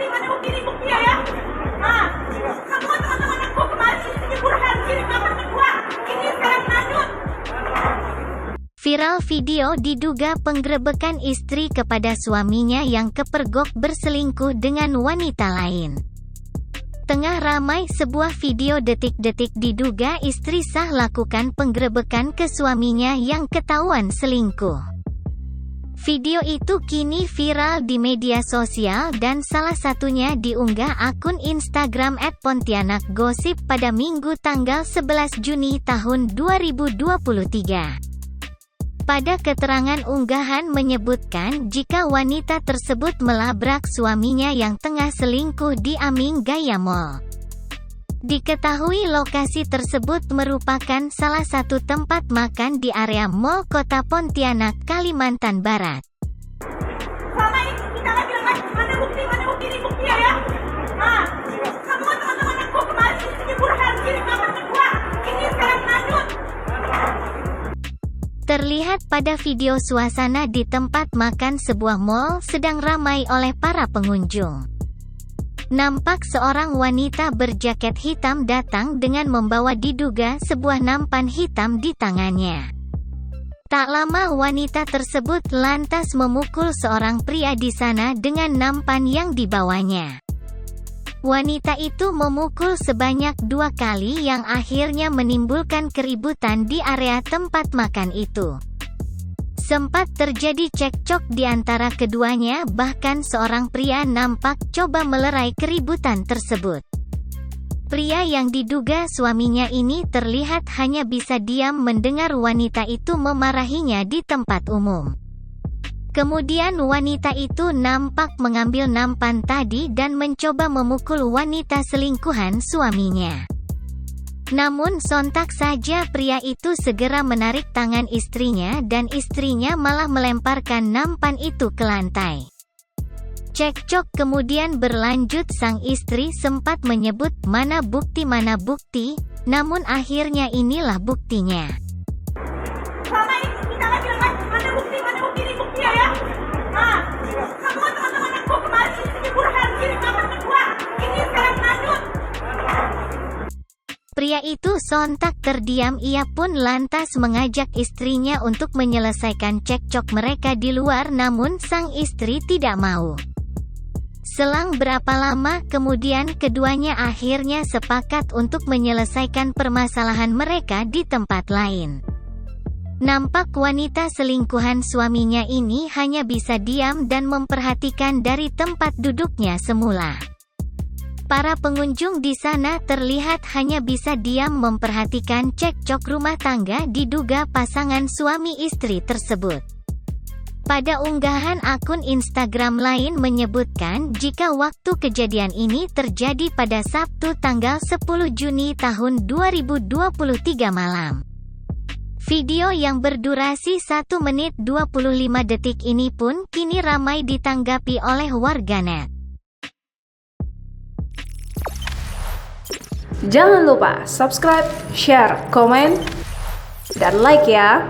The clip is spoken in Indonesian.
mana bukti ini buktinya ya? Nah, semua teman-temanku kemarin ini Burhan kirim kabar kedua. Ini sekarang lanjut. Viral video diduga penggerebekan istri kepada suaminya yang kepergok berselingkuh dengan wanita lain. Tengah ramai sebuah video detik-detik diduga istri sah lakukan penggerebekan ke suaminya yang ketahuan selingkuh. Video itu kini viral di media sosial dan salah satunya diunggah akun Instagram @pontianakgosip pada Minggu tanggal 11 Juni tahun 2023. Pada keterangan unggahan menyebutkan jika wanita tersebut melabrak suaminya yang tengah selingkuh di Aming Gaya Mall. Diketahui lokasi tersebut merupakan salah satu tempat makan di area Mall Kota Pontianak, Kalimantan Barat. Selama ini kita nggak bilang mana bukti ini buktinya ya? Nah, semua teman-temanku kemarin ini Burhan kirim kabar kedua. Ini sekarang lanjut. Terlihat pada video suasana di tempat makan sebuah mall sedang ramai oleh para pengunjung. Nampak seorang wanita berjaket hitam datang dengan membawa diduga sebuah nampan hitam di tangannya. Tak lama wanita tersebut lantas memukul seorang pria di sana dengan nampan yang dibawanya. Wanita itu memukul sebanyak 2 kali yang akhirnya menimbulkan keributan di area tempat makan itu. Sempat terjadi cekcok di antara keduanya, bahkan seorang pria nampak coba melerai keributan tersebut. Pria yang diduga suaminya ini terlihat hanya bisa diam mendengar wanita itu memarahinya di tempat umum. Kemudian wanita itu nampak mengambil nampan tadi dan mencoba memukul wanita selingkuhan suaminya. Namun sontak saja pria itu segera menarik tangan istrinya dan istrinya malah melemparkan nampan itu ke lantai. Cekcok kemudian berlanjut, sang istri sempat menyebut mana bukti, namun akhirnya inilah buktinya. Selama ini kita nggak bilang mana bukti ini buktinya ya? Nah, semua teman-temanku kemarin ini Burhan kirim kabar kedua. Ini sekarang lanjut. Pria itu sontak terdiam, ia pun lantas mengajak istrinya untuk menyelesaikan cekcok mereka di luar, namun sang istri tidak mau. Selang berapa lama kemudian keduanya akhirnya sepakat untuk menyelesaikan permasalahan mereka di tempat lain. Nampak wanita selingkuhan suaminya ini hanya bisa diam dan memperhatikan dari tempat duduknya semula. Para pengunjung di sana terlihat hanya bisa diam memperhatikan cekcok rumah tangga diduga pasangan suami istri tersebut. Pada unggahan akun Instagram lain menyebutkan jika waktu kejadian ini terjadi pada Sabtu tanggal 10 Juni tahun 2023 malam. Video yang berdurasi 1 menit 25 detik ini pun kini ramai ditanggapi oleh warganet. Jangan lupa subscribe, share, komen, dan like ya!